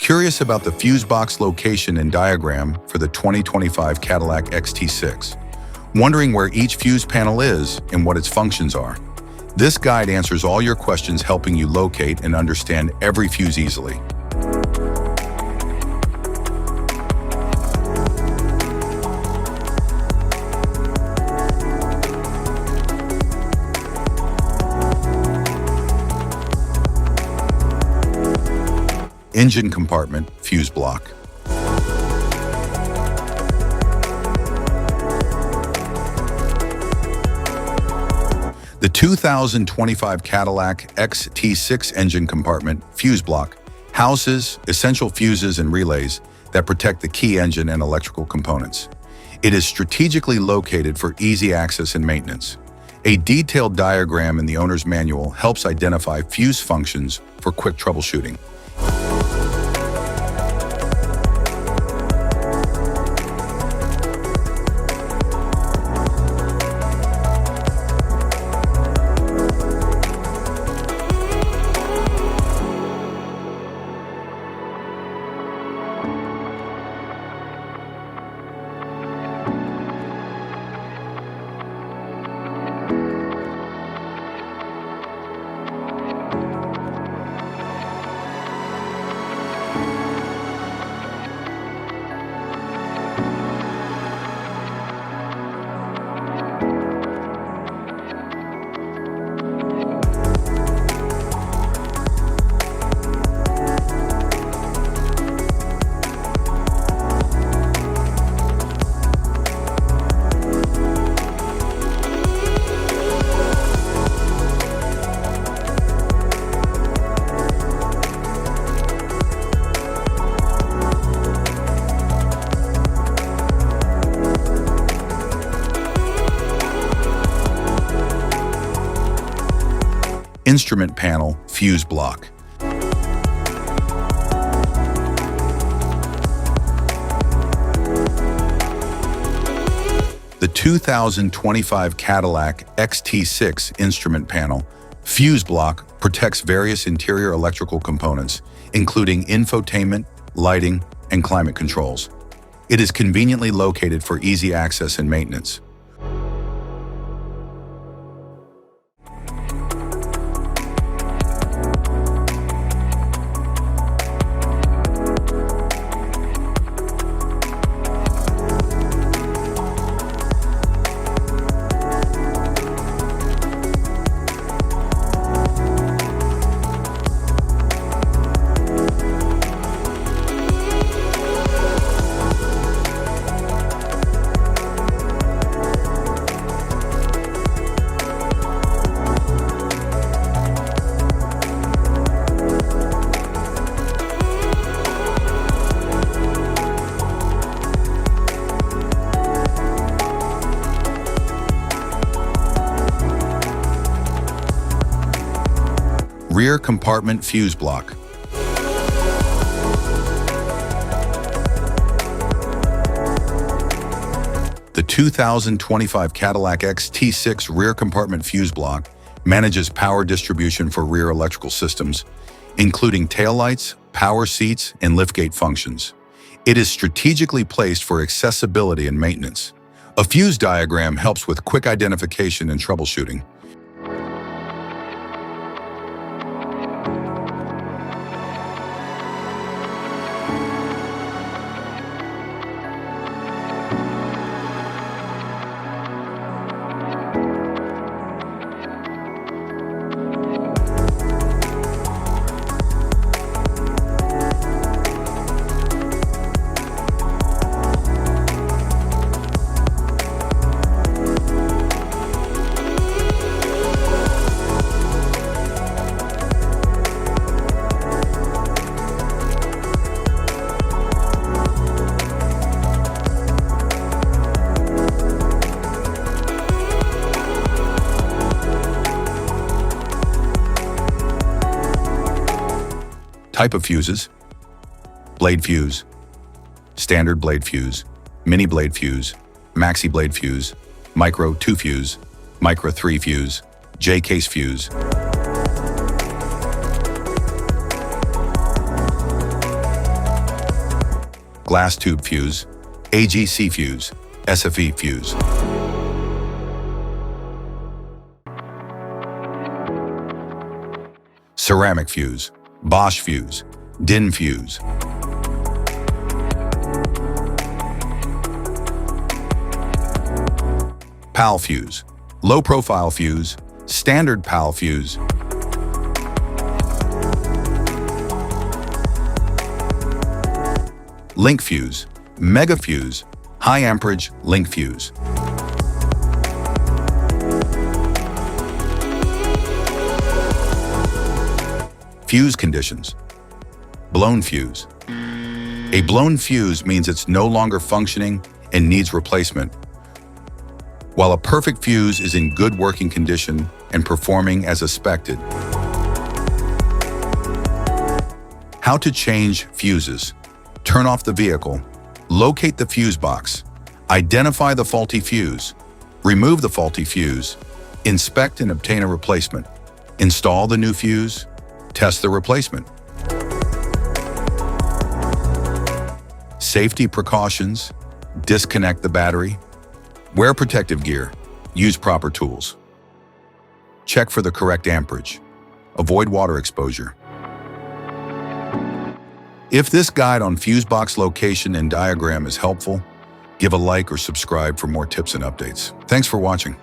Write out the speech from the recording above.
Curious about the fuse box location and diagram for the 2025 Cadillac XT6? Wondering where each fuse panel is and what its functions are? This guide answers all your questions, helping you locate and understand every fuse easily. Engine compartment fuse block. The 2025 Cadillac XT6 engine compartment fuse block houses essential fuses and relays that protect the key engine and electrical components. It is strategically located for easy access and maintenance. A detailed diagram in the owner's manual helps identify fuse functions for quick troubleshooting. Instrument panel fuse block. The 2025 Cadillac XT6 instrument panel fuse block protects various interior electrical components, including infotainment, lighting, and climate controls. It is conveniently located for easy access and maintenance. Rear compartment fuse block. The 2025 Cadillac XT6 rear compartment fuse block manages power distribution for rear electrical systems, including taillights, power seats, and liftgate functions. It is strategically placed for accessibility and maintenance. A fuse diagram helps with quick identification and troubleshooting. Type of fuses: blade fuse, standard blade fuse, mini blade fuse, maxi blade fuse, micro 2 fuse, micro 3 fuse, J-case fuse. glass tube fuse, AGC fuse, SFE fuse. Ceramic fuse, Bosch fuse, DIN fuse. PAL fuse, low-profile fuse, standard PAL fuse. Link fuse, mega fuse, high amperage link fuse. Fuse conditions. Blown fuse. A blown fuse means it's no longer functioning and needs replacement, while a perfect fuse is in good working condition and performing as expected. How to change fuses. Turn off the vehicle, locate the fuse box, identify the faulty fuse, remove the faulty fuse, inspect and obtain a replacement, install the new fuse, test the replacement. Safety precautions, disconnect the battery, wear protective gear, use proper tools. Check for the correct amperage, avoid water exposure. If this guide on fuse box location and diagram is helpful, give a like or subscribe for more tips and updates. Thanks for watching.